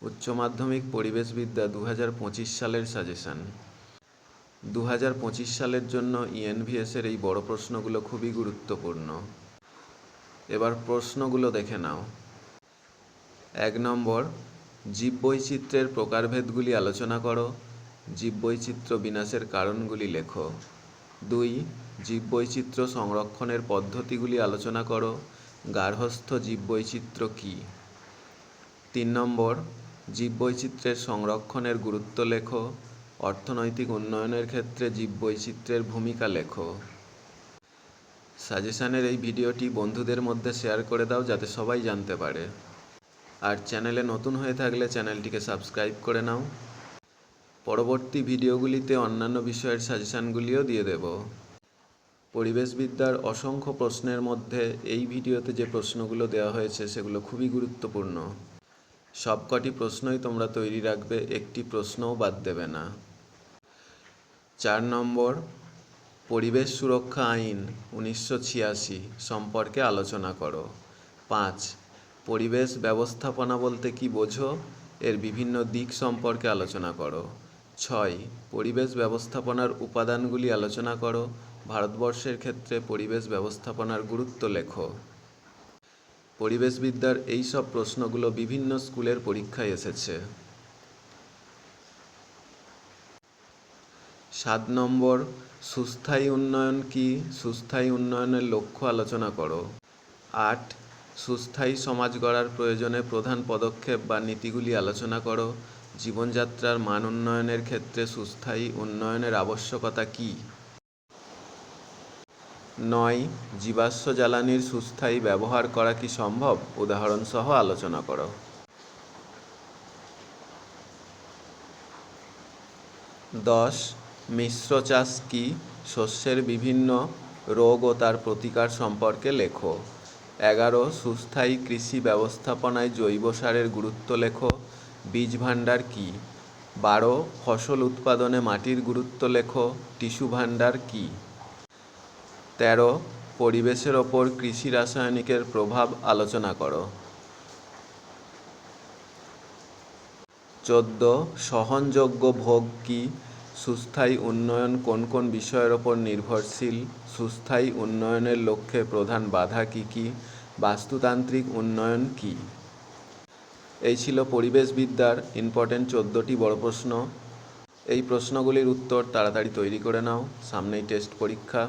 উচ্চ মাধ্যমিক পরিবেশবিদ্যা 2025 সালের সাজেশান। 2025 সালের জন্য ইএনভিএসের এই বড় প্রশ্নগুলো খুবই গুরুত্বপূর্ণ। এবার প্রশ্নগুলো দেখে নাও। 1 নম্বর, জীববৈচিত্র্যের প্রকারভেদগুলি আলোচনা করো। জীববৈচিত্র্য বিনাশের কারণগুলি লেখো। 2, জীববৈচিত্র্য সংরক্ষণের পদ্ধতিগুলি আলোচনা করো। গার্হস্থ্য জীববৈচিত্র্য কী? 3 নম্বর, জীববৈচিত্র্যের সংরক্ষণের গুরুত্ব লেখো। অর্থনৈতিক উন্নয়নের ক্ষেত্রে জীববৈচিত্র্যের ভূমিকা লেখো। সাজেশানের এই ভিডিওটি বন্ধুদের মধ্যে শেয়ার করে দাও যাতে সবাই জানতে পারে। আর চ্যানেলে নতুন হয়ে থাকলে চ্যানেলটিকে সাবস্ক্রাইব করে নাও। পরবর্তী ভিডিওগুলিতে অন্যান্য বিষয়ের সাজেশানগুলিও দিয়ে দেব। পরিবেশবিদ্যার অসংখ্য প্রশ্নের মধ্যে এই ভিডিওতে যে প্রশ্নগুলো দেওয়া হয়েছে সেগুলো খুবই গুরুত্বপূর্ণ। সবকটি প্রশ্নই তোমরা তৈরি রাখবে, একটি প্রশ্নও বাদ দেবে না। 4 নম্বর, পরিবেশ সুরক্ষা আইন 1986 সম্পর্কে আলোচনা করো। 5, পরিবেশ ব্যবস্থাপনা বলতে কি বোঝো? এর বিভিন্ন দিক সম্পর্কে আলোচনা করো। 6, পরিবেশ ব্যবস্থাপনার উপাদানগুলি আলোচনা করো। ভারতবর্ষের ক্ষেত্রে পরিবেশ ব্যবস্থাপনার গুরুত্ব লেখো। পরিবেশবিদ্যার এই সব প্রশ্নগুলো বিভিন্ন স্কুলের পরীক্ষায় এসেছে। 7 নম্বর, সুস্থায়ী উন্নয়ন কি? সুস্থায়ী উন্নয়নের লক্ষ্য আলোচনা করো। 8, সুস্থায়ী সমাজ গড়ার প্রয়োজনে প্রধান পদক্ষেপ বা নীতিগুলি আলোচনা করো। জীবনযাত্রার মান উন্নয়নের ক্ষেত্রে সুস্থায়ী উন্নয়নের আবশ্যকতা কী? 9, জীবাশ্ম জ্বালানির সুস্থায়ী ব্যবহার করা কি সম্ভব? উদাহরণসহ আলোচনা করো। 10, মিশ্র চাষ কি? শস্যের বিভিন্ন রোগ ও তার প্রতিকার সম্পর্কে লেখো। 11, সুস্থায়ী কৃষি ব্যবস্থাপনায় জৈব সারের গুরুত্ব লেখো। বীজ ভাণ্ডার কি? 12, ফসল উৎপাদনে মাটির গুরুত্ব লেখো। টিস্যু ভাণ্ডার কি? 13, পরিবেশের ওপর কৃষি রাসায়নিকের প্রভাব আলোচনা করো। 14, সহনযোগ্য ভোগ কি? সুস্থায়ী উন্নয়ন কোন কোন বিষয়ের ওপর নির্ভরশীল? সুস্থায়ী উন্নয়নের লক্ষ্যে প্রধান বাধা কী কী? বাস্তুতান্ত্রিক উন্নয়ন কি? এই ছিল পরিবেশবিদ্যার ইম্পর্টেন্ট 14টি বড় প্রশ্ন। এই প্রশ্নগুলির উত্তর তাড়াতাড়ি তৈরি করে নাও, সামনেই টেস্ট পরীক্ষা।